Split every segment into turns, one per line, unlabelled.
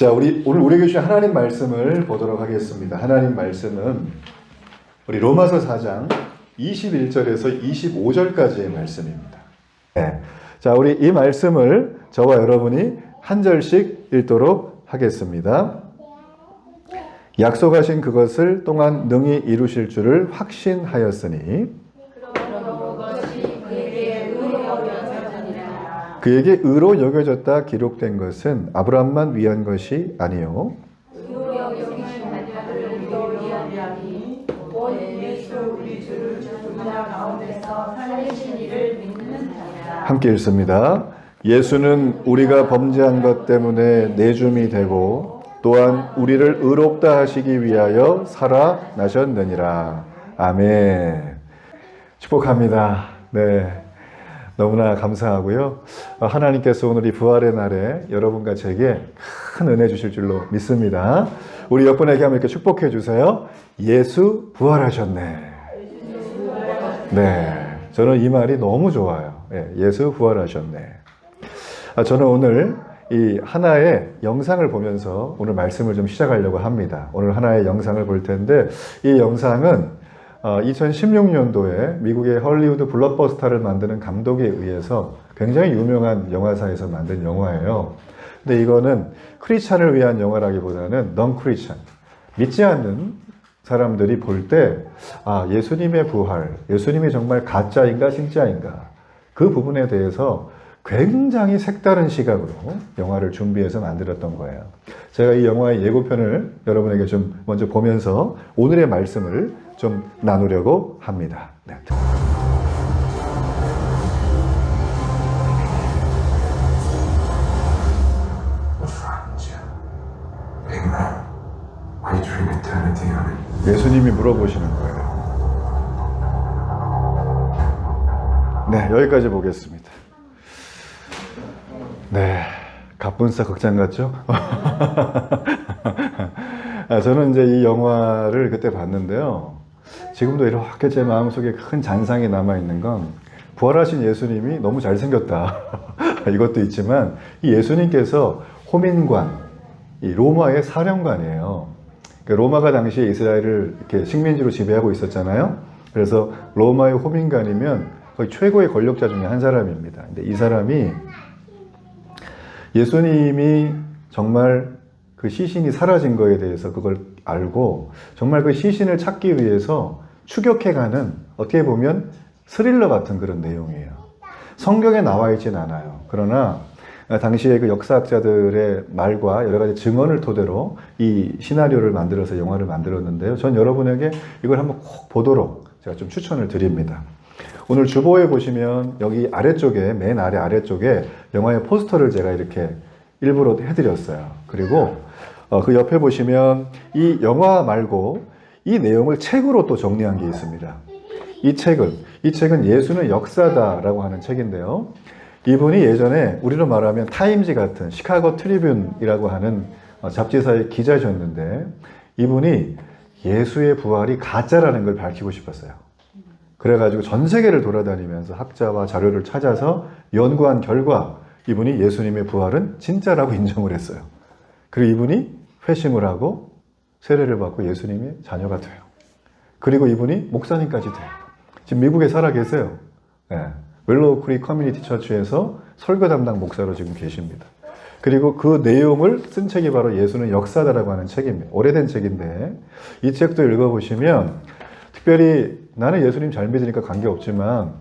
자, 오늘 우리에게 주신 하나님 말씀을 보도록 하겠습니다. 하나님 말씀은 우리 로마서 4장 21절에서 25절까지의 말씀입니다. 네. 자, 우리 이 말씀을 저와 여러분이 한 절씩 읽도록 하겠습니다. 약속하신 그것을 또한 능히 이루실 줄을 확신하였으니 그에게 의로 여겨졌다 기록된 것은 아브라함만 위한 것이 아니요 함께 읽습니다. 예수는 우리가 범죄한 것 때문에 내줌이 되고 또한 우리를 의롭다 하시기 위하여 살아나셨느니라. 아멘. 축복합니다. 네. 너무나 감사하고요. 하나님께서 오늘 이 부활의 날에 여러분과 제게 큰 은혜 주실 줄로 믿습니다. 우리 옆분에게 한번 이렇게 축복해 주세요. 예수 부활하셨네. 네. 저는 이 말이 너무 좋아요. 예수 부활하셨네. 저는 오늘 이 하나의 영상을 보면서 오늘 말씀을 좀 시작하려고 합니다. 오늘 하나의 영상을 볼 텐데 이 영상은 2016년도에 미국의 헐리우드 블록버스터를 만드는 감독에 의해서 굉장히 유명한 영화사에서 만든 영화예요. 근데 이거는 크리스찬을 위한 영화라기보다는 넌 크리스찬, 믿지 않는 사람들이 볼 때 예수님의 부활, 예수님이 정말 가짜인가 진짜인가 그 부분에 대해서 굉장히 색다른 시각으로 영화를 준비해서 만들었던 거예요. 제가 이 영화의 예고편을 여러분에게 좀 먼저 보면서 오늘의 말씀을 좀 나누려고 합니다. 네. 예수님이 물어보시는 거예요. 네, 여기까지 보겠습니다. 네, 갑분싸 극장 같죠? 저는 이제 이 영화를 그때 봤는데요. 지금도 이렇게 제 마음속에 큰 잔상이 남아있는 건 부활하신 예수님이 너무 잘생겼다. 이것도 있지만 이 예수님께서 호민관, 이 로마의 사령관이에요. 로마가 당시에 이스라엘을 이렇게 식민지로 지배하고 있었잖아요. 그래서 로마의 호민관이면 거의 최고의 권력자 중에 한 사람입니다. 근데 이 사람이 예수님이 정말 그 시신이 사라진 거에 대해서 그걸 알고 정말 그 시신을 찾기 위해서 추격해가는 어떻게 보면 스릴러 같은 그런 내용이에요. 성경에 나와 있진 않아요. 그러나 당시에 그 역사학자들의 말과 여러 가지 증언을 토대로 이 시나리오를 만들어서 영화를 만들었는데요. 전 여러분에게 이걸 한번 꼭 보도록 제가 좀 추천을 드립니다. 오늘 주보에 보시면 여기 아래쪽에 맨 아래쪽에 영화의 포스터를 제가 이렇게 일부러 해드렸어요. 그리고 그 옆에 보시면 이 영화 말고 이 내용을 책으로 또 정리한 게 있습니다. 이 책은 예수는 역사다라고 하는 책인데요. 이분이 예전에 우리로 말하면 타임지 같은 시카고 트리뷴이라고 하는 잡지사의 기자셨는데 이분이 예수의 부활이 가짜라는 걸 밝히고 싶었어요. 그래가지고 전 세계를 돌아다니면서 학자와 자료를 찾아서 연구한 결과 이분이 예수님의 부활은 진짜라고 인정을 했어요. 그리고 이분이 회심을 하고 세례를 받고 예수님의 자녀가 돼요. 그리고 이분이 목사님까지 돼요. 지금 미국에 살아 계세요. 네. 웰로우 크릭 커뮤니티 처치에서 설교 담당 목사로 지금 계십니다. 그리고 그 내용을 쓴 책이 바로 예수는 역사다라고 하는 책입니다. 오래된 책인데 이 책도 읽어보시면 특별히 나는 예수님 잘 믿으니까 관계없지만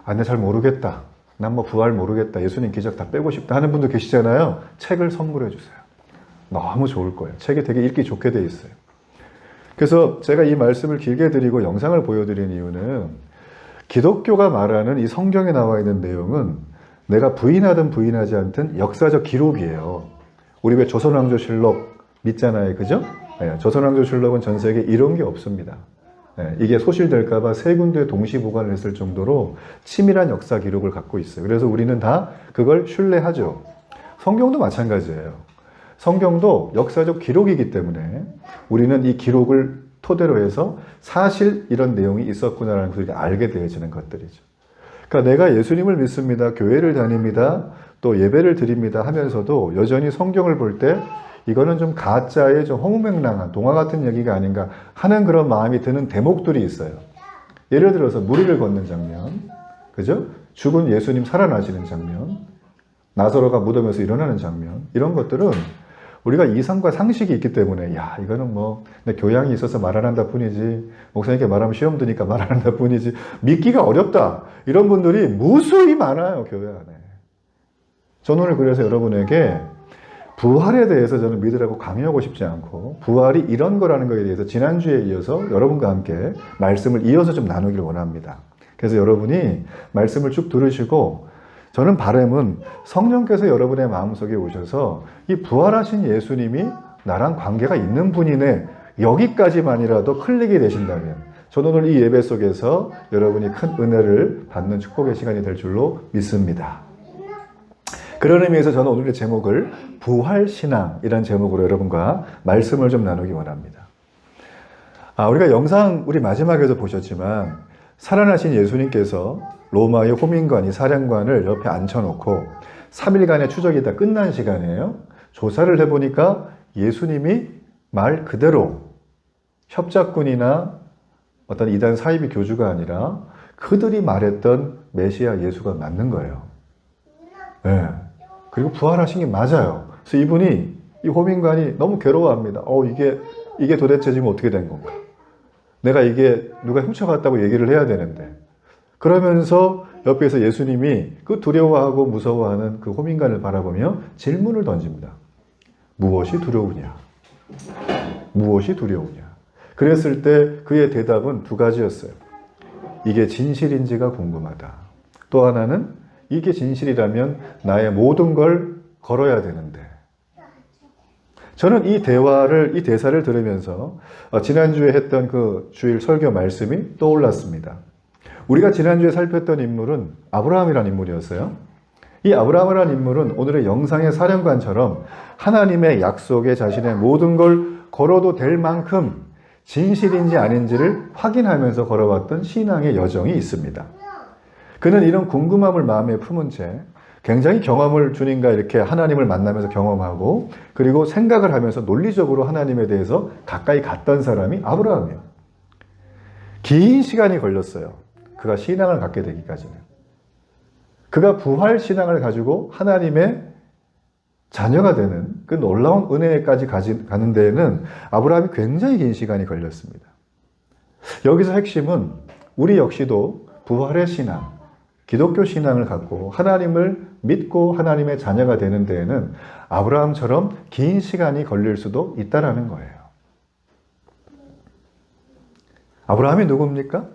나 잘 모르겠다. 난 뭐 부활 모르겠다. 예수님 기적 다 빼고 싶다 하는 분도 계시잖아요. 책을 선물해 주세요. 너무 좋을 거예요. 책이 되게 읽기 좋게 돼 있어요. 그래서 제가 이 말씀을 길게 드리고 영상을 보여드린 이유는 기독교가 말하는 이 성경에 나와 있는 내용은 내가 부인하든 부인하지 않든 역사적 기록이에요. 우리 왜 조선왕조실록 믿잖아요. 그죠? 네, 조선왕조실록은 전 세계에 이런 게 없습니다. 네, 이게 소실될까봐 세 군데 동시 보관을 했을 정도로 치밀한 역사 기록을 갖고 있어요. 그래서 우리는 다 그걸 신뢰하죠. 성경도 마찬가지예요. 성경도 역사적 기록이기 때문에 우리는 이 기록을 토대로 해서 사실 이런 내용이 있었구나라는 것을 알게 되어지는 것들이죠. 그러니까 내가 예수님을 믿습니다. 교회를 다닙니다. 또 예배를 드립니다 하면서도 여전히 성경을 볼 때 이거는 좀 가짜의 좀 허무맹랑한 동화 같은 얘기가 아닌가 하는 그런 마음이 드는 대목들이 있어요. 예를 들어서 무리를 걷는 장면, 그죠? 죽은 예수님 살아나시는 장면, 나사로가 무덤에서 일어나는 장면, 이런 것들은 우리가 이성과 상식이 있기 때문에 야 이거는 뭐 내 교양이 있어서 말 안 한다 뿐이지, 목사님께 말하면 시험 드니까 말 안 한다 뿐이지, 믿기가 어렵다, 이런 분들이 무수히 많아요, 교회 안에. 저는 오늘 그래서 여러분에게 부활에 대해서 저는 믿으라고 강요하고 싶지 않고, 부활이 이런 거라는 것에 대해서 지난주에 이어서 여러분과 함께 말씀을 이어서 좀 나누기를 원합니다. 그래서 여러분이 말씀을 쭉 들으시고, 저는 바람은 성령께서 여러분의 마음속에 오셔서 이 부활하신 예수님이 나랑 관계가 있는 분이네, 여기까지만이라도 클릭이 되신다면 저는 오늘 이 예배 속에서 여러분이 큰 은혜를 받는 축복의 시간이 될 줄로 믿습니다. 그런 의미에서 저는 오늘의 제목을 부활신앙이라는 제목으로 여러분과 말씀을 좀 나누기 원합니다. 우리가 영상 우리 마지막에서 보셨지만 살아나신 예수님께서 로마의 호민관이 사령관을 옆에 앉혀놓고 3일간의 추적이 다 끝난 시간이에요. 조사를 해보니까 예수님이 말 그대로 협작군이나 어떤 이단 사이비 교주가 아니라 그들이 말했던 메시아 예수가 맞는 거예요. 네. 그리고 부활하신 게 맞아요. 그래서 이분이, 이 호민관이 너무 괴로워합니다. 이게 도대체 지금 어떻게 된 건가? 내가 이게 누가 훔쳐갔다고 얘기를 해야 되는데. 그러면서 옆에서 예수님이 그 두려워하고 무서워하는 그 호민관을 바라보며 질문을 던집니다. 무엇이 두려우냐? 무엇이 두려우냐? 그랬을 때 그의 대답은 두 가지였어요. 이게 진실인지가 궁금하다. 또 하나는 이게 진실이라면 나의 모든 걸 걸어야 되는데. 저는 이 대사를 들으면서 지난주에 했던 그 주일 설교 말씀이 떠올랐습니다. 우리가 지난주에 살폈던 인물은 아브라함이라는 인물이었어요. 이 아브라함이라는 인물은 오늘의 영상의 사령관처럼 하나님의 약속에 자신의 모든 걸 걸어도 될 만큼 진실인지 아닌지를 확인하면서 걸어왔던 신앙의 여정이 있습니다. 그는 이런 궁금함을 마음에 품은 채 굉장히 경험을 주님과 이렇게 하나님을 만나면서 경험하고, 그리고 생각을 하면서 논리적으로 하나님에 대해서 가까이 갔던 사람이 아브라함이에요. 긴 시간이 걸렸어요. 그가 신앙을 갖게 되기까지는. 그가 부활 신앙을 가지고 하나님의 자녀가 되는 그 놀라운 은혜까지 가는 데에는 아브라함이 굉장히 긴 시간이 걸렸습니다. 여기서 핵심은 우리 역시도 부활의 신앙, 기독교 신앙을 갖고 하나님을 믿고 하나님의 자녀가 되는 데에는 아브라함처럼 긴 시간이 걸릴 수도 있다는 거예요. 아브라함이 누굽니까?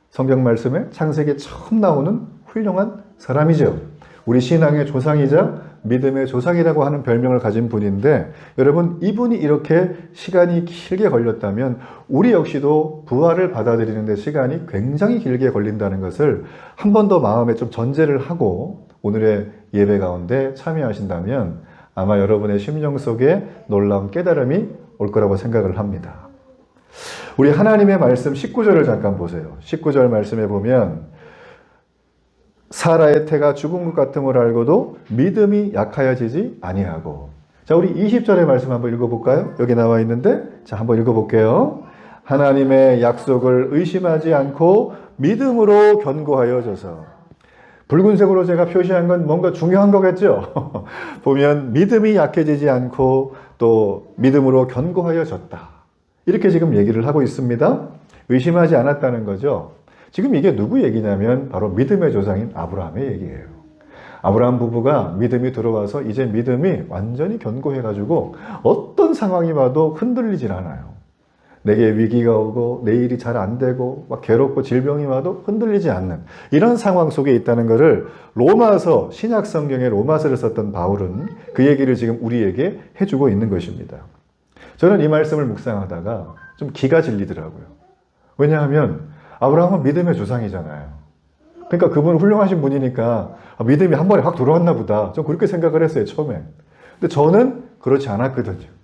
성경 말씀에 창세기에 처음 나오는 훌륭한 사람이죠. 우리 신앙의 조상이자 믿음의 조상이라고 하는 별명을 가진 분인데, 여러분, 이분이 이렇게 시간이 길게 걸렸다면 우리 역시도 부활을 받아들이는 데 시간이 굉장히 길게 걸린다는 것을 한 번 더 마음에 좀 전제를 하고 오늘의 예배 가운데 참여하신다면 아마 여러분의 심령 속에 놀라운 깨달음이 올 거라고 생각을 합니다. 우리 하나님의 말씀 19절을 잠깐 보세요. 19절 말씀에 보면 사라의 태가 죽은 것 같음을 알고도 믿음이 약하여지지 아니하고. 자, 우리 20절의 말씀 한번 읽어볼까요? 여기 나와 있는데, 자, 한번 읽어볼게요. 하나님의 약속을 의심하지 않고 믿음으로 견고하여져서. 붉은색으로 제가 표시한 건 뭔가 중요한 거겠죠? 보면 믿음이 약해지지 않고 또 믿음으로 견고하여졌다. 이렇게 지금 얘기를 하고 있습니다. 의심하지 않았다는 거죠. 지금 이게 누구 얘기냐면 바로 믿음의 조상인 아브라함의 얘기예요. 아브라함 부부가 믿음이 들어와서 이제 믿음이 완전히 견고해가지고 어떤 상황이 와도 흔들리질 않아요. 내게 위기가 오고 내 일이 잘 안 되고 막 괴롭고 질병이 와도 흔들리지 않는 이런 상황 속에 있다는 것을 로마서, 신약 성경의 로마서를 썼던 바울은 그 얘기를 지금 우리에게 해주고 있는 것입니다. 저는 이 말씀을 묵상하다가 좀 기가 질리더라고요. 왜냐하면 아브라함은 믿음의 조상이잖아요. 그러니까 그분은 훌륭하신 분이니까 믿음이 한 번에 확 들어왔나 보다. 좀 그렇게 생각을 했어요, 처음에. 근데 저는 그렇지 않았거든요.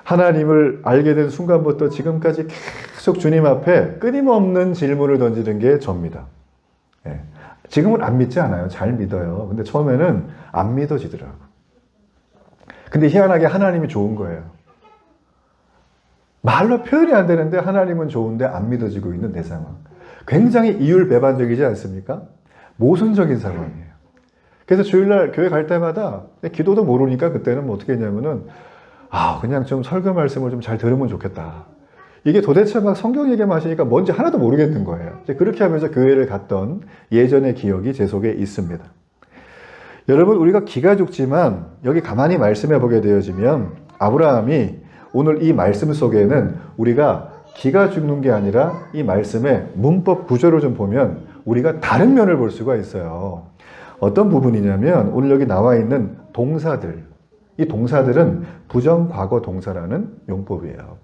하나님을 알게 된 순간부터 지금까지 계속 주님 앞에 끊임없는 질문을 던지는 게 접니다. 예. 지금은 안 믿지 않아요. 잘 믿어요. 근데 처음에는 안 믿어지더라고요. 근데 희한하게 하나님이 좋은 거예요. 말로 표현이 안 되는데 하나님은 좋은데 안 믿어지고 있는 내 상황. 굉장히 이율배반적이지 않습니까? 모순적인 상황이에요. 그래서 주일날 교회 갈 때마다 기도도 모르니까 그때는 뭐 어떻게 했냐면은 그냥 좀 설교 말씀을 좀 잘 들으면 좋겠다. 이게 도대체 막 성경 얘기만 하시니까 뭔지 하나도 모르겠는 거예요. 그렇게 하면서 교회를 갔던 예전의 기억이 제 속에 있습니다. 여러분, 우리가 기가 죽지만 여기 가만히 말씀해 보게 되어지면 아브라함이 오늘 이 말씀 속에는 우리가 기가 죽는 게 아니라 이 말씀의 문법 구조를 좀 보면 우리가 다른 면을 볼 수가 있어요. 어떤 부분이냐면 오늘 여기 나와 있는 동사들, 이 동사들은 부정과거 동사라는 용법이에요.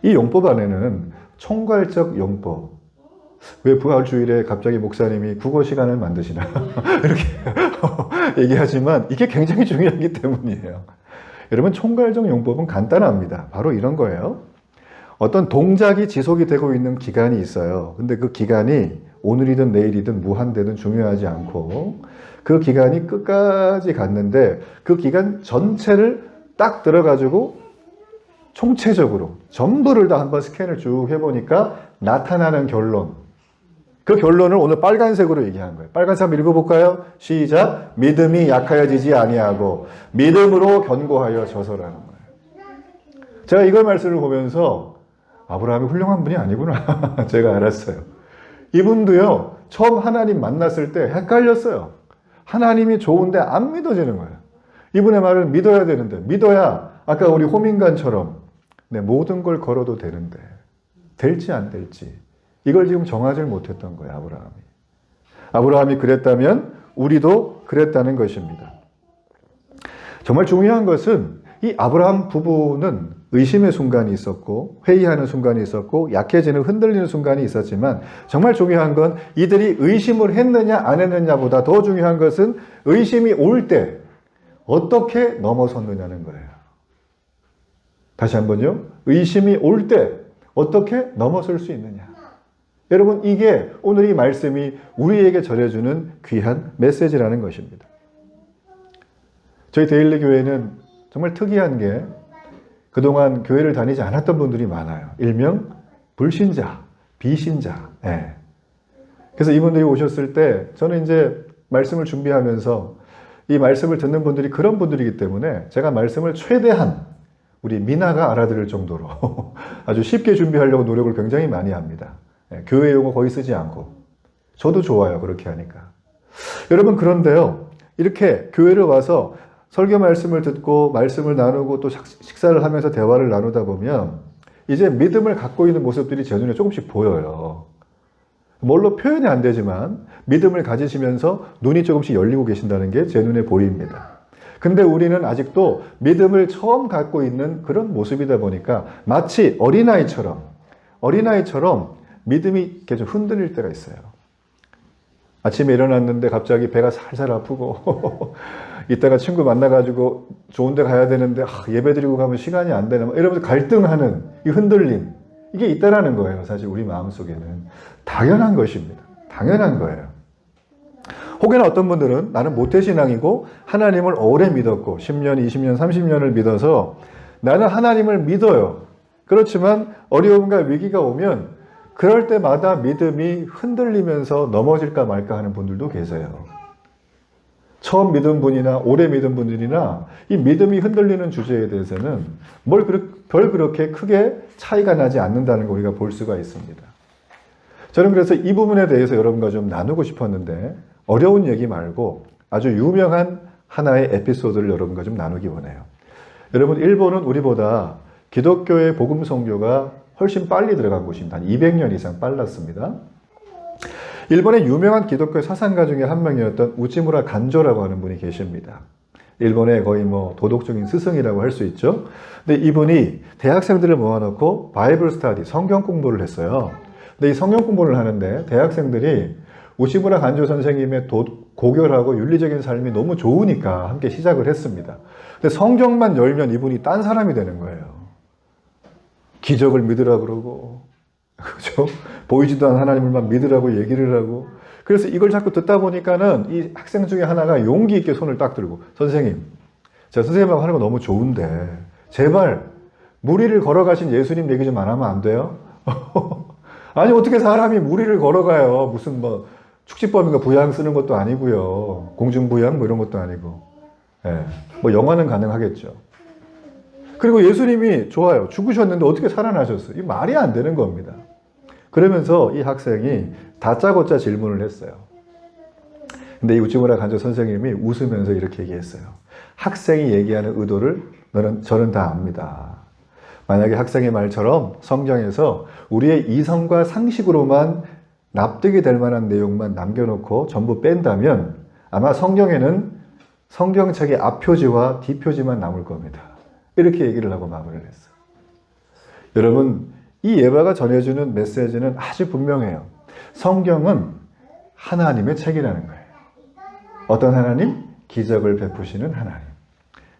이 용법 안에는 총괄적 용법, 왜 부활주일에 갑자기 목사님이 국어 시간을 만드시나 이렇게 얘기하지만 이게 굉장히 중요하기 때문이에요. 여러분, 총괄적 용법은 간단합니다. 바로 이런 거예요. 어떤 동작이 지속이 되고 있는 기간이 있어요. 근데 그 기간이 오늘이든 내일이든 무한대든 중요하지 않고 그 기간이 끝까지 갔는데 그 기간 전체를 딱 들어가지고 총체적으로 전부를 다 한번 스캔을 쭉 해보니까 나타나는 결론. 그 결론을 오늘 빨간색으로 얘기한 거예요. 빨간색 한번 읽어볼까요? 시작. 믿음이 약하여지지 아니하고 믿음으로 견고하여 저서라는 거예요. 제가 이걸 말씀을 보면서 아브라함이 훌륭한 분이 아니구나 제가 알았어요. 이분도요, 처음 하나님 만났을 때 헷갈렸어요. 하나님이 좋은데 안 믿어지는 거예요. 이분의 말을 믿어야 되는데, 믿어야 아까 우리 호민관처럼 내 모든 걸 걸어도 되는데 될지 안 될지 이걸 지금 정하지 못했던 거예요. 아브라함이 그랬다면 우리도 그랬다는 것입니다. 정말 중요한 것은 이 아브라함 부부는 의심의 순간이 있었고 회의하는 순간이 있었고 약해지는 흔들리는 순간이 있었지만 정말 중요한 건 이들이 의심을 했느냐 안 했느냐보다 더 중요한 것은 의심이 올 때 어떻게 넘어섰느냐는 거예요. 다시 한번요. 의심이 올 때 어떻게 넘어설 수 있느냐. 여러분, 이게 오늘 이 말씀이 우리에게 전해주는 귀한 메시지라는 것입니다. 저희 데일리 교회는 정말 특이한 게 그동안 교회를 다니지 않았던 분들이 많아요. 일명 불신자, 비신자. 네. 그래서 이분들이 오셨을 때 저는 이제 말씀을 준비하면서 이 말씀을 듣는 분들이 그런 분들이기 때문에 제가 말씀을 최대한 우리 미나가 알아들을 정도로 아주 쉽게 준비하려고 노력을 굉장히 많이 합니다. 교회 용어 거의 쓰지 않고. 저도 좋아요, 그렇게 하니까. 여러분, 그런데요, 이렇게 교회를 와서 설교 말씀을 듣고 말씀을 나누고 또 식사를 하면서 대화를 나누다 보면 이제 믿음을 갖고 있는 모습들이 제 눈에 조금씩 보여요. 뭘로 표현이 안 되지만 믿음을 가지시면서 눈이 조금씩 열리고 계신다는 게 제 눈에 보입니다. 근데 우리는 아직도 믿음을 처음 갖고 있는 그런 모습이다 보니까 마치 어린아이처럼 믿음이 이렇게 좀 흔들릴 때가 있어요. 아침에 일어났는데 갑자기 배가 살살 아프고 이따가 친구 만나가지고 좋은 데 가야 되는데 예배 드리고 가면 시간이 안 되나 이러면서 갈등하는 이 흔들림, 이게 있다라는 거예요. 사실 우리 마음속에는 당연한 것입니다. 당연한 거예요. 혹여나 어떤 분들은 나는 모태신앙이고 하나님을 오래 믿었고 10년, 20년, 30년을 믿어서 나는 하나님을 믿어요. 그렇지만 어려움과 위기가 오면 그럴 때마다 믿음이 흔들리면서 넘어질까 말까 하는 분들도 계세요. 처음 믿은 분이나 오래 믿은 분들이나 이 믿음이 흔들리는 주제에 대해서는 별 그렇게 크게 차이가 나지 않는다는 걸 우리가 볼 수가 있습니다. 저는 그래서 이 부분에 대해서 여러분과 좀 나누고 싶었는데 어려운 얘기 말고 아주 유명한 하나의 에피소드를 여러분과 좀 나누기 원해요. 여러분, 일본은 우리보다 기독교의 복음 선교가 훨씬 빨리 들어간 곳입니다. 한 200년 이상 빨랐습니다. 일본의 유명한 기독교 사상가 중에 한 명이었던 우치무라 간조라고 하는 분이 계십니다. 일본의 거의 도덕적인 스승이라고 할 수 있죠. 근데 이분이 대학생들을 모아놓고 바이블 스터디, 성경 공부를 했어요. 근데 이 성경 공부를 하는데 대학생들이 우치무라 간조 선생님의 고결하고 윤리적인 삶이 너무 좋으니까 함께 시작을 했습니다. 근데 성경만 열면 이분이 딴 사람이 되는 거예요. 기적을 믿으라 그러고, 그죠? 보이지도 않는 하나님을만 믿으라고 얘기를 하고. 그래서 이걸 자꾸 듣다 보니까는 이 학생 중에 하나가 용기 있게 손을 딱 들고, 선생님, 자, 선생님하고 하는 거 너무 좋은데 제발 무리를 걸어가신 예수님 얘기 좀 안 하면 안 돼요? 아니 어떻게 사람이 무리를 걸어가요? 무슨 뭐 축지법인가 부양 쓰는 것도 아니고요. 공중부양 뭐 이런 것도 아니고. 예, 뭐 영화는 가능하겠죠. 그리고 예수님이 좋아요. 죽으셨는데 어떻게 살아나셨어요? 이 말이 안 되는 겁니다. 그러면서 이 학생이 다짜고짜 질문을 했어요. 근데 이 우찌무라 간조 선생님이 웃으면서 이렇게 얘기했어요. 학생이 얘기하는 의도를 저는 다 압니다. 만약에 학생의 말처럼 성경에서 우리의 이성과 상식으로만 납득이 될 만한 내용만 남겨놓고 전부 뺀다면 아마 성경에는 성경책의 앞표지와 뒷표지만 남을 겁니다. 이렇게 얘기를 하고 마무리를 했어요. 여러분, 이 예화가 전해주는 메시지는 아주 분명해요. 성경은 하나님의 책이라는 거예요. 어떤 하나님? 기적을 베푸시는 하나님.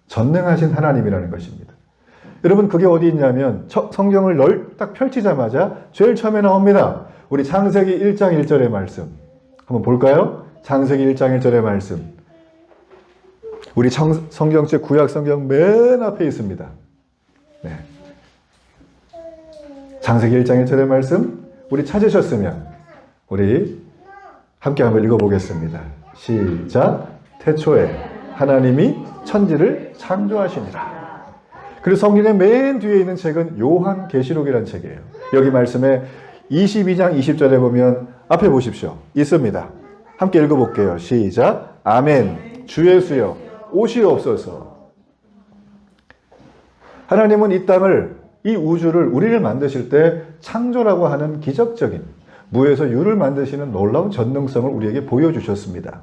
전능하신 하나님이라는 것입니다. 여러분, 그게 어디 있냐면 성경을 딱 펼치자마자 제일 처음에 나옵니다. 우리 창세기 1장 1절의 말씀. 한번 볼까요? 창세기 1장 1절의 말씀. 우리 성경책 구약 성경 맨 앞에 있습니다. 네. 창세기 1장 1절의 말씀 우리 찾으셨으면 우리 함께 한번 읽어보겠습니다. 시작. 태초에 하나님이 천지를 창조하시니라. 그리고 성경의 맨 뒤에 있는 책은 요한계시록이라는 책이에요. 여기 말씀에 22장 20절에 보면 앞에 보십시오. 있습니다. 함께 읽어볼게요. 시작. 아멘. 주 예수여 오시옵소서. 하나님은 이 땅을, 이 우주를, 우리를 만드실 때 창조라고 하는 기적적인 무에서 유를 만드시는 놀라운 전능성을 우리에게 보여주셨습니다.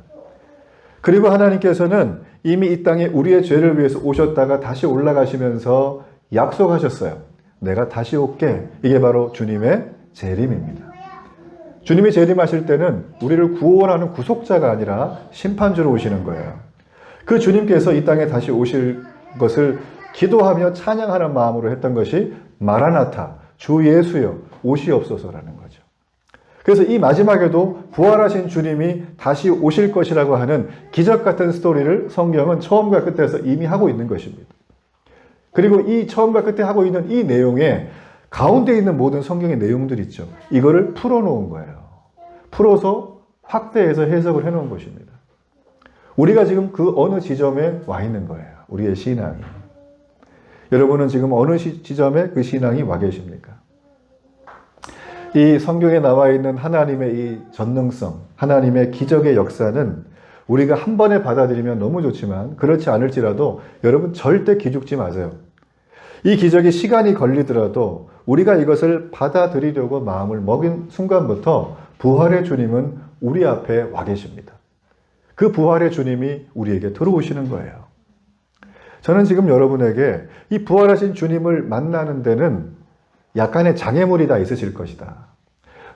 그리고 하나님께서는 이미 이 땅에 우리의 죄를 위해서 오셨다가 다시 올라가시면서 약속하셨어요. 내가 다시 올게. 이게 바로 주님의 재림입니다. 주님이 재림하실 때는 우리를 구원하는 구속자가 아니라 심판주로 오시는 거예요. 그 주님께서 이 땅에 다시 오실 것을 기도하며 찬양하는 마음으로 했던 것이 마라나타, 주 예수여 오시옵소서라는 거죠. 그래서 이 마지막에도 부활하신 주님이 다시 오실 것이라고 하는 기적 같은 스토리를 성경은 처음과 끝에서 이미 하고 있는 것입니다. 그리고 이 처음과 끝에 하고 있는 이 내용에 가운데 있는 모든 성경의 내용들 있죠. 이거를 풀어놓은 거예요. 풀어서 확대해서 해석을 해놓은 것입니다. 우리가 지금 그 어느 지점에 와 있는 거예요. 우리의 신앙이. 여러분은 지금 어느 지점에 그 신앙이 와 계십니까? 이 성경에 나와 있는 하나님의 이 전능성, 하나님의 기적의 역사는 우리가 한 번에 받아들이면 너무 좋지만 그렇지 않을지라도 여러분 절대 기죽지 마세요. 이 기적이 시간이 걸리더라도 우리가 이것을 받아들이려고 마음을 먹인 순간부터 부활의 주님은 우리 앞에 와 계십니다. 그 부활의 주님이 우리에게 들어오시는 거예요. 저는 지금 여러분에게 이 부활하신 주님을 만나는 데는 약간의 장애물이 다 있으실 것이다.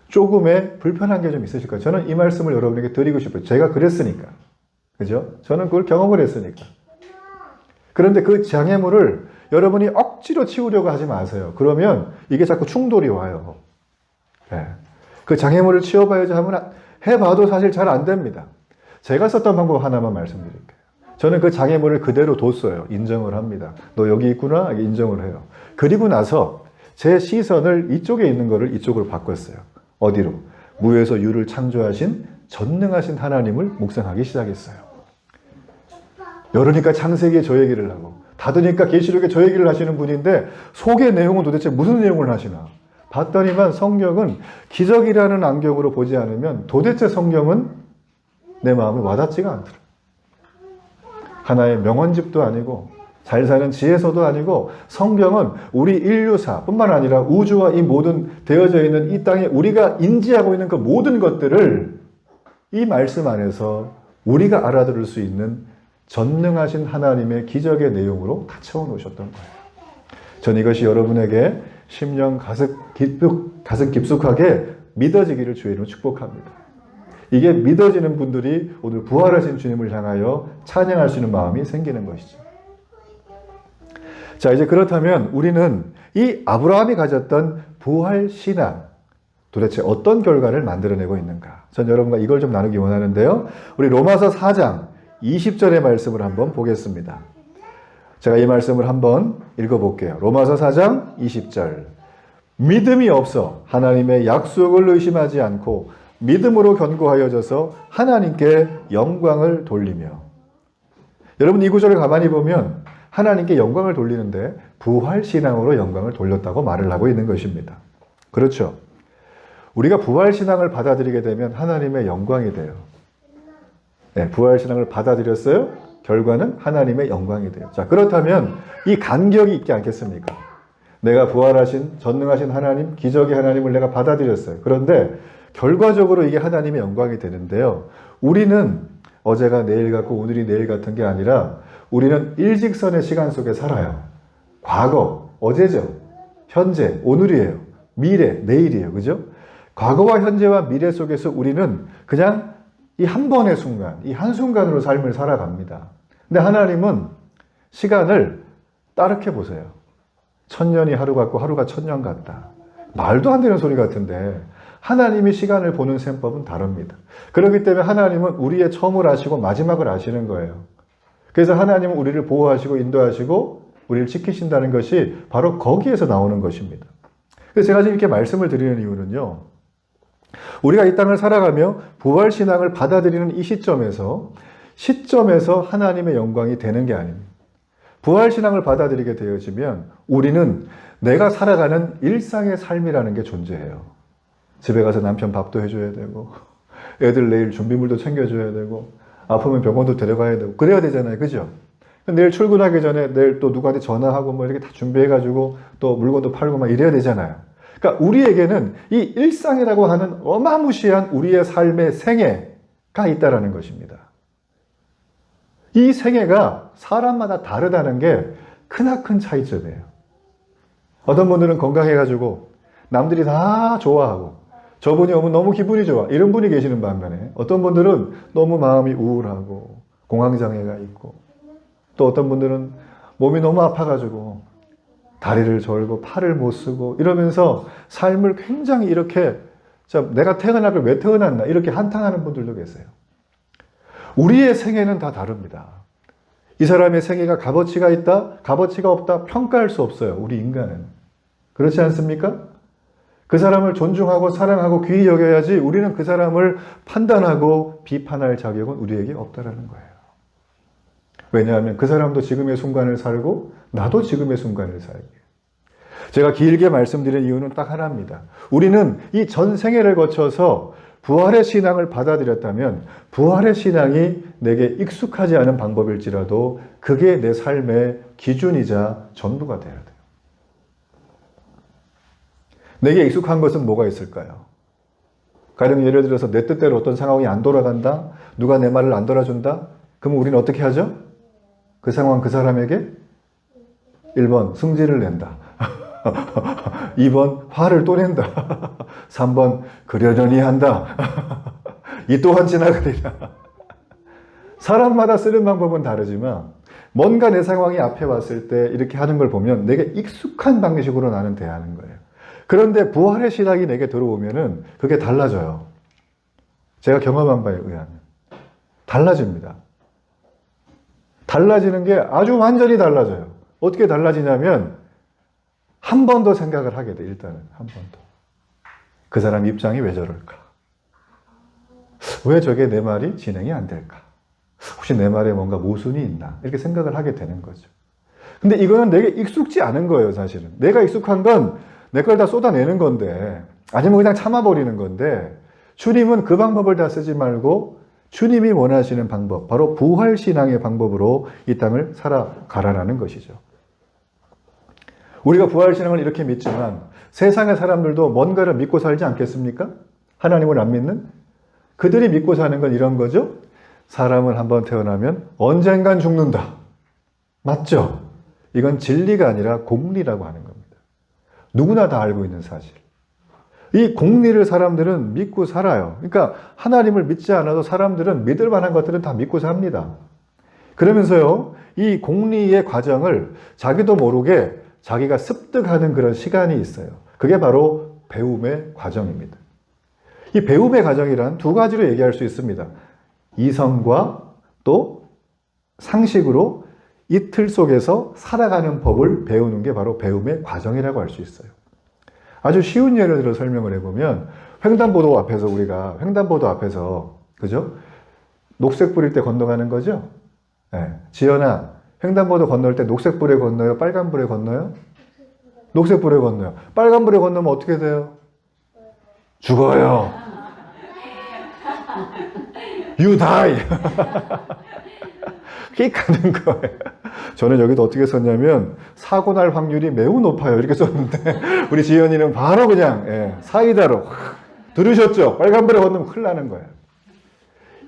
조금의 불편한 게 좀 있으실 거예요. 저는 이 말씀을 여러분에게 드리고 싶어요. 제가 그랬으니까. 그죠? 저는 그걸 경험을 했으니까. 그런데 그 장애물을 여러분이 억지로 치우려고 하지 마세요. 그러면 이게 자꾸 충돌이 와요. 네. 그 장애물을 치워봐야지 하면 해봐도 사실 잘 안 됩니다. 제가 썼던 방법 하나만 말씀드릴게요. 저는 그 장애물을 그대로 뒀어요. 인정을 합니다. 너 여기 있구나? 인정을 해요. 그리고 나서 제 시선을 이쪽에 있는 거를 이쪽으로 바꿨어요. 어디로? 무에서 유를 창조하신 전능하신 하나님을 묵상하기 시작했어요. 열으니까 창세기에 저 얘기를 하고 닫으니까 계시록에 저 얘기를 하시는 분인데 속의 내용은 도대체 무슨 내용을 하시나? 봤더니만 성경은 기적이라는 안경으로 보지 않으면 도대체 성경은 내 마음에 와닿지가 않더라. 하나의 명언집도 아니고 잘 사는 지혜서도 아니고 성경은 우리 인류사 뿐만 아니라 우주와 이 모든 되어져 있는 이 땅에 우리가 인지하고 있는 그 모든 것들을 이 말씀 안에서 우리가 알아들을 수 있는 전능하신 하나님의 기적의 내용으로 다 채워놓으셨던 거예요. 전 이것이 여러분에게 심령 가슴 깊숙하게 믿어지기를 주의 이름으로 축복합니다. 이게 믿어지는 분들이 오늘 부활하신 주님을 향하여 찬양할 수 있는 마음이 생기는 것이죠. 자, 이제 그렇다면 우리는 이 아브라함이 가졌던 부활 신앙, 도대체 어떤 결과를 만들어내고 있는가? 전 여러분과 이걸 좀 나누기 원하는데요. 우리 로마서 4장 20절의 말씀을 한번 보겠습니다. 제가 이 말씀을 한번 읽어볼게요. 로마서 4장 20절. 믿음이 없어 하나님의 약속을 의심하지 않고 믿음으로 견고하여져서 하나님께 영광을 돌리며. 여러분 이 구절을 가만히 보면 하나님께 영광을 돌리는데 부활신앙으로 영광을 돌렸다고 말을 하고 있는 것입니다. 그렇죠. 우리가 부활신앙을 받아들이게 되면 하나님의 영광이 돼요. 네, 부활신앙을 받아들였어요. 결과는 하나님의 영광이 돼요. 자, 그렇다면 이 간격이 있지 않겠습니까? 내가 부활하신 전능하신 하나님, 기적의 하나님을 내가 받아들였어요. 그런데 결과적으로 이게 하나님의 영광이 되는데요. 우리는 어제가 내일 같고 오늘이 내일 같은 게 아니라 우리는 일직선의 시간 속에 살아요. 과거, 어제죠. 현재, 오늘이에요. 미래, 내일이에요. 그죠? 과거와 현재와 미래 속에서 우리는 그냥 이 한 번의 순간, 이 한순간으로 삶을 살아갑니다. 근데 하나님은 시간을 따르게 보세요. 1000년이 하루 같고 하루가 1000년 같다. 말도 안 되는 소리 같은데 하나님이 시간을 보는 셈법은 다릅니다. 그렇기 때문에 하나님은 우리의 처음을 아시고 마지막을 아시는 거예요. 그래서 하나님은 우리를 보호하시고 인도하시고 우리를 지키신다는 것이 바로 거기에서 나오는 것입니다. 그래서 제가 지금 이렇게 말씀을 드리는 이유는요. 우리가 이 땅을 살아가며 부활신앙을 받아들이는 이 시점에서 하나님의 영광이 되는 게 아닙니다. 부활신앙을 받아들이게 되어지면 우리는 내가 살아가는 일상의 삶이라는 게 존재해요. 집에 가서 남편 밥도 해줘야 되고 애들 내일 준비물도 챙겨줘야 되고 아프면 병원도 데려가야 되고 그래야 되잖아요. 그죠? 내일 출근하기 전에 내일 또 누구한테 전화하고 뭐 이렇게 다 준비해가지고 또 물건도 팔고 막 이래야 되잖아요. 그러니까 우리에게는 이 일상이라고 하는 어마무시한 우리의 삶의 생애가 있다라는 것입니다. 이 생애가 사람마다 다르다는 게 크나큰 차이점이에요. 어떤 분들은 건강해가지고 남들이 다 좋아하고 저분이 오면 너무 기분이 좋아 이런 분이 계시는 반면에 어떤 분들은 너무 마음이 우울하고 공황장애가 있고 또 어떤 분들은 몸이 너무 아파가지고 다리를 절고 팔을 못 쓰고 이러면서 삶을 굉장히 이렇게 내가 태어날 걸 왜 태어났나 이렇게 한탄하는 분들도 계세요. 우리의 생애는 다 다릅니다. 이 사람의 생애가 값어치가 있다, 값어치가 없다 평가할 수 없어요. 우리 인간은. 그렇지 않습니까? 그 사람을 존중하고 사랑하고 귀히 여겨야지 우리는 그 사람을 판단하고 비판할 자격은 우리에게 없다라는 거예요. 왜냐하면 그 사람도 지금의 순간을 살고 나도 지금의 순간을 살게. 제가 길게 말씀드린 이유는 딱 하나입니다. 우리는 이 전 생애를 거쳐서 부활의 신앙을 받아들였다면 부활의 신앙이 내게 익숙하지 않은 방법일지라도 그게 내 삶의 기준이자 전부가 되어야 돼요. 내게 익숙한 것은 뭐가 있을까요? 가령 예를 들어서 내 뜻대로 어떤 상황이 안 돌아간다? 누가 내 말을 안 들어준다? 그럼 우리는 어떻게 하죠? 그 상황 그 사람에게 1번 승질을 낸다. 2번 화를 또 낸다. 3번 그러려니 한다. 이 또한 지나가리라. 사람마다 쓰는 방법은 다르지만 뭔가 내 상황이 앞에 왔을 때 이렇게 하는 걸 보면 내게 익숙한 방식으로 나는 대하는 거예요. 그런데 부활의 신앙이 내게 들어오면은 그게 달라져요. 제가 경험한 바에 의하면 달라집니다. 달라지는 게 아주 완전히 달라져요. 어떻게 달라지냐면 한 번 더 생각을 하게 돼. 일단은 한 번 더. 그 사람 입장이 왜 저럴까? 왜 저게 내 말이 진행이 안 될까? 혹시 내 말에 뭔가 모순이 있나? 이렇게 생각을 하게 되는 거죠. 근데 이거는 내게 익숙지 않은 거예요, 사실은. 내가 익숙한 건 내 걸 다 쏟아내는 건데, 아니면 그냥 참아버리는 건데, 주님은 그 방법을 다 쓰지 말고 주님이 원하시는 방법, 바로 부활신앙의 방법으로 이 땅을 살아가라는 것이죠. 우리가 부활신앙을 이렇게 믿지만 세상의 사람들도 뭔가를 믿고 살지 않겠습니까? 하나님을 안 믿는? 그들이 믿고 사는 건 이런 거죠. 사람은 한번 태어나면 언젠간 죽는다. 맞죠? 이건 진리가 아니라 공리라고 하는 겁니다. 누구나 다 알고 있는 사실. 이 공리를 사람들은 믿고 살아요. 그러니까 하나님을 믿지 않아도 사람들은 믿을 만한 것들은 다 믿고 삽니다. 그러면서요, 이 공리의 과정을 자기도 모르게 자기가 습득하는 그런 시간이 있어요. 그게 바로 배움의 과정입니다. 이 배움의 과정이란 두 가지로 얘기할 수 있습니다. 이성과 또 상식으로 이 틀 속에서 살아가는 법을 배우는 게 바로 배움의 과정이라고 할 수 있어요. 아주 쉬운 예를 들어 설명을 해보면 횡단보도 앞에서 우리가 횡단보도 앞에서 그죠? 녹색 불일 때 건너가는 거죠? 네. 지연아, 횡단보도 건널 때 녹색 불에 건너요? 빨간 불에 건너요? 녹색 불에 건너요. 빨간 불에 건너면 어떻게 돼요? 죽어요. You die. 킥 가는 거예요. 저는 여기도 어떻게 썼냐면 사고 날 확률이 매우 높아요. 이렇게 썼는데 우리 지연이는 바로 그냥 사이다로 들으셨죠? 빨간불에 건너면 큰일 나는 거예요.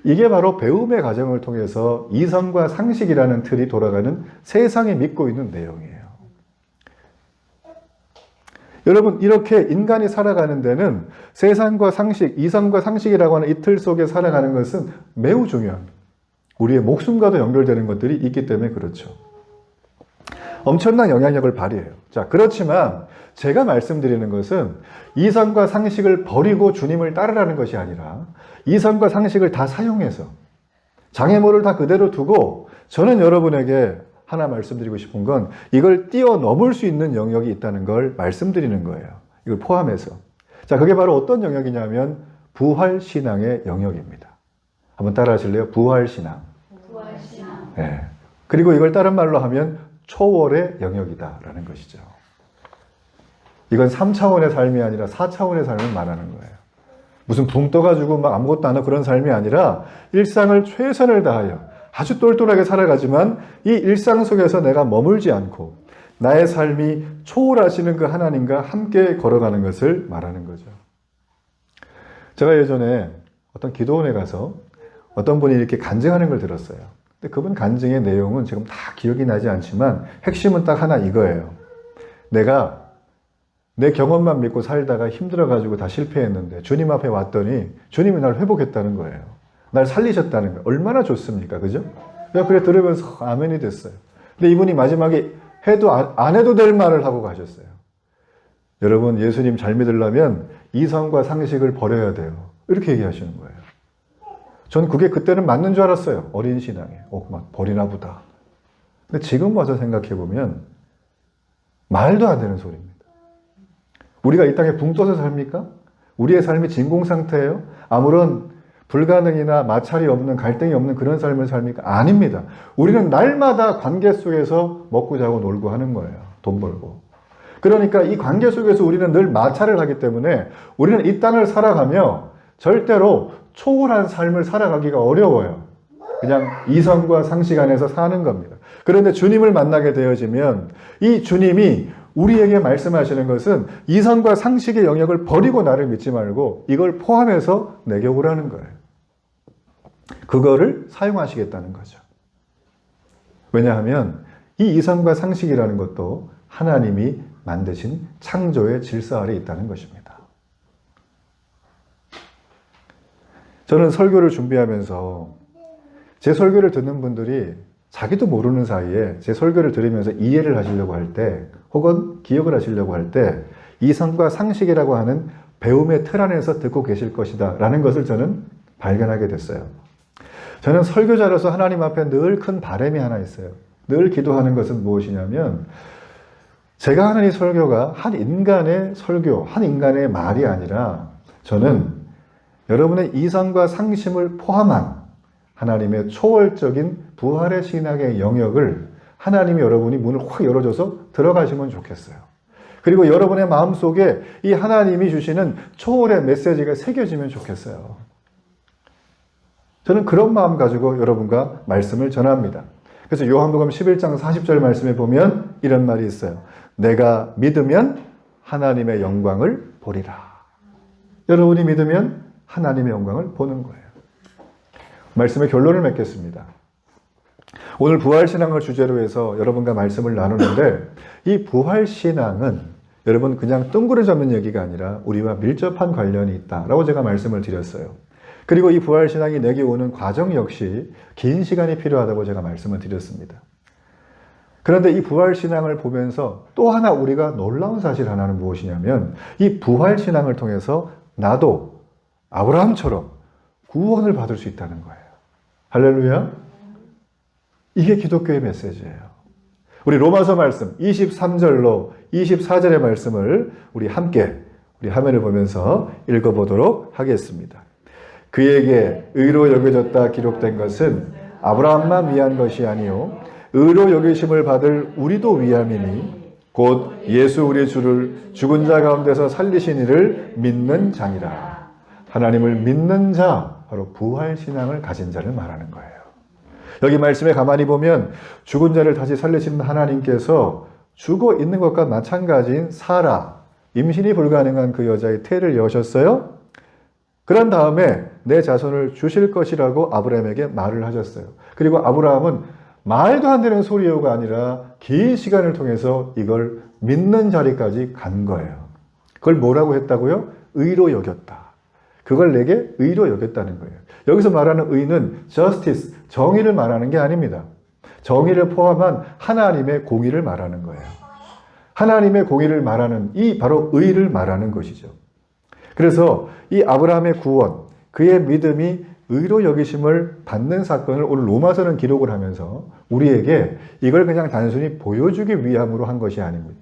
이게 바로 배움의 과정을 통해서 이성과 상식이라는 틀이 돌아가는 세상이 믿고 있는 내용이에요. 여러분, 이렇게 인간이 살아가는 데는 세상과 상식, 이성과 상식이라고 하는 이 틀 속에 살아가는 것은 매우 중요합니다. 우리의 목숨과도 연결되는 것들이 있기 때문에 그렇죠. 엄청난 영향력을 발휘해요. 자, 그렇지만 제가 말씀드리는 것은 이성과 상식을 버리고 주님을 따르라는 것이 아니라 이성과 상식을 다 사용해서 장애물을 다 그대로 두고 저는 여러분에게 하나 말씀드리고 싶은 건 이걸 뛰어넘을 수 있는 영역이 있다는 걸 말씀드리는 거예요. 이걸 포함해서. 자, 그게 바로 어떤 영역이냐면 부활신앙의 영역입니다. 한번 따라 하실래요? 부활신앙. 부활신앙. 네. 그리고 이걸 다른 말로 하면 초월의 영역이다라는 것이죠. 이건 3차원의 삶이 아니라 4차원의 삶을 말하는 거예요. 무슨 붕 떠가지고 막 아무것도 안 하고 그런 삶이 아니라 일상을 최선을 다하여 아주 똘똘하게 살아가지만 이 일상 속에서 내가 머물지 않고 나의 삶이 초월하시는 그 하나님과 함께 걸어가는 것을 말하는 거죠. 제가 예전에 어떤 기도원에 가서 어떤 분이 이렇게 간증하는 걸 들었어요. 근데 그분 간증의 내용은 지금 다 기억이 나지 않지만 핵심은 딱 하나 이거예요. 내가 내 경험만 믿고 살다가 힘들어가지고 다 실패했는데 주님 앞에 왔더니 주님이 날 회복했다는 거예요. 날 살리셨다는 거예요. 얼마나 좋습니까? 그죠? 내가 그래 들으면서 아멘이 됐어요. 근데 이분이 마지막에 해도 안 해도 될 말을 하고 가셨어요. 여러분, 예수님 잘 믿으려면 이성과 상식을 버려야 돼요. 이렇게 얘기하시는 거예요. 전 그게 그때는 맞는 줄 알았어요. 어린 신앙에. 막 버리나 보다. 근데 지금 와서 생각해보면 말도 안 되는 소리입니다. 우리가 이 땅에 붕 떠서 삽니까? 우리의 삶이 진공 상태예요? 아무런 불가능이나 마찰이 없는, 갈등이 없는 그런 삶을 삽니까? 아닙니다. 우리는 날마다 관계 속에서 먹고 자고 놀고 하는 거예요. 돈 벌고. 그러니까 이 관계 속에서 우리는 늘 마찰을 하기 때문에 우리는 이 땅을 살아가며 절대로 초월한 삶을 살아가기가 어려워요. 그냥 이성과 상식 안에서 사는 겁니다. 그런데 주님을 만나게 되어지면 이 주님이 우리에게 말씀하시는 것은 이성과 상식의 영역을 버리고 나를 믿지 말고 이걸 포함해서 내게 오라는 거예요. 그거를 사용하시겠다는 거죠. 왜냐하면 이 이성과 상식이라는 것도 하나님이 만드신 창조의 질서 아래 있다는 것입니다. 저는 설교를 준비하면서 제 설교를 듣는 분들이 자기도 모르는 사이에 제 설교를 들으면서 이해를 하시려고 할 때 혹은 기억을 하시려고 할 때 이성과 상식이라고 하는 배움의 틀 안에서 듣고 계실 것이다 라는 것을 저는 발견하게 됐어요. 저는 설교자로서 하나님 앞에 늘 큰 바람이 하나 있어요. 늘 기도하는 것은 무엇이냐면 제가 하는 이 설교가 한 인간의 설교, 한 인간의 말이 아니라 저는 여러분의 이성과 상심을 포함한 하나님의 초월적인 부활의 신앙의 영역을 하나님이 여러분이 문을 확 열어줘서 들어가시면 좋겠어요. 그리고 여러분의 마음속에 이 하나님이 주시는 초월의 메시지가 새겨지면 좋겠어요. 저는 그런 마음 가지고 여러분과 말씀을 전합니다. 그래서 요한복음 11장 40절 말씀에 보면 이런 말이 있어요. 내가 믿으면 하나님의 영광을 보리라. 여러분이 믿으면 하나님의 영광을 보는 거예요. 말씀의 결론을 맺겠습니다. 오늘 부활신앙을 주제로 해서 여러분과 말씀을 나누는데 이 부활신앙은 여러분 그냥 뜬구름 잡는 얘기가 아니라 우리와 밀접한 관련이 있다라고 제가 말씀을 드렸어요. 그리고 이 부활신앙이 내게 오는 과정 역시 긴 시간이 필요하다고 제가 말씀을 드렸습니다. 그런데 이 부활신앙을 보면서 또 하나 우리가 놀라운 사실 하나는 무엇이냐면 이 부활신앙을 통해서 나도 아브라함처럼 구원을 받을 수 있다는 거예요. 할렐루야. 이게 기독교의 메시지예요. 우리 로마서 말씀 23절로 24절의 말씀을 우리 함께 우리 화면을 보면서 읽어보도록 하겠습니다. 그에게 의로 여겨졌다 기록된 것은 아브라함만 위한 것이 아니요 의로 여기심을 받을 우리도 위함이니 곧 예수 우리 주를 죽은 자 가운데서 살리신 이를 믿는 자니라. 하나님을 믿는 자, 바로 부활신앙을 가진 자를 말하는 거예요. 여기 말씀에 가만히 보면 죽은 자를 다시 살리시는 하나님께서 죽어 있는 것과 마찬가지인 사라, 임신이 불가능한 그 여자의 태를 여셨어요. 그런 다음에 내 자손을 주실 것이라고 아브라함에게 말을 하셨어요. 그리고 아브라함은 말도 안 되는 소리요가 아니라 긴 시간을 통해서 이걸 믿는 자리까지 간 거예요. 그걸 뭐라고 했다고요? 의로 여겼다. 그걸 내게 의로 여겼다는 거예요. 여기서 말하는 의는 justice, 정의를 말하는 게 아닙니다. 정의를 포함한 하나님의 공의를 말하는 거예요. 하나님의 공의를 말하는 이 바로 의를 말하는 것이죠. 그래서 이 아브라함의 구원, 그의 믿음이 의로 여기심을 받는 사건을 오늘 로마서는 기록을 하면서 우리에게 이걸 그냥 단순히 보여주기 위함으로 한 것이 아닙니다.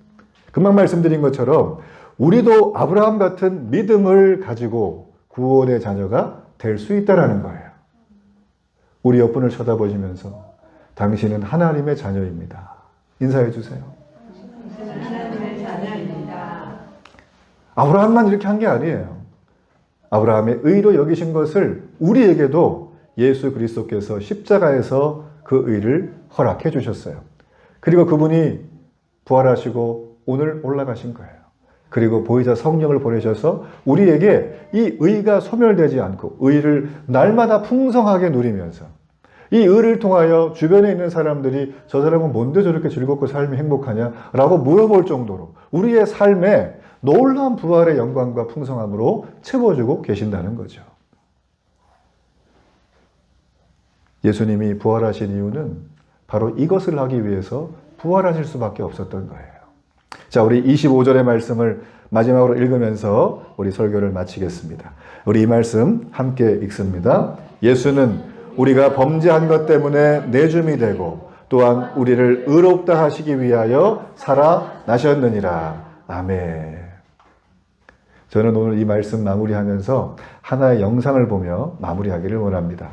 금방 말씀드린 것처럼 우리도 아브라함 같은 믿음을 가지고 구원의 자녀가 될 수 있다는 거예요. 우리 옆분을 쳐다보시면서 당신은 하나님의 자녀입니다. 인사해 주세요.
하나님의 자녀입니다.
아브라함만 이렇게 한 게 아니에요. 아브라함의 의로 여기신 것을 우리에게도 예수 그리스도께서 십자가에서 그 의를 허락해 주셨어요. 그리고 그분이 부활하시고 오늘 올라가신 거예요. 그리고 보혜사 성령을 보내셔서 우리에게 이 의가 소멸되지 않고 의를 날마다 풍성하게 누리면서 이 의를 통하여 주변에 있는 사람들이 저 사람은 뭔데 저렇게 즐겁고 삶이 행복하냐라고 물어볼 정도로 우리의 삶에 놀라운 부활의 영광과 풍성함으로 채워주고 계신다는 거죠. 예수님이 부활하신 이유는 바로 이것을 하기 위해서 부활하실 수밖에 없었던 거예요. 자, 우리 25절의 말씀을 마지막으로 읽으면서 우리 설교를 마치겠습니다. 우리 이 말씀 함께 읽습니다. 예수는 우리가 범죄한 것 때문에 내줌이 되고 또한 우리를 의롭다 하시기 위하여 살아나셨느니라. 아멘. 저는 오늘 이 말씀 마무리하면서 하나의 영상을 보며 마무리하기를 원합니다.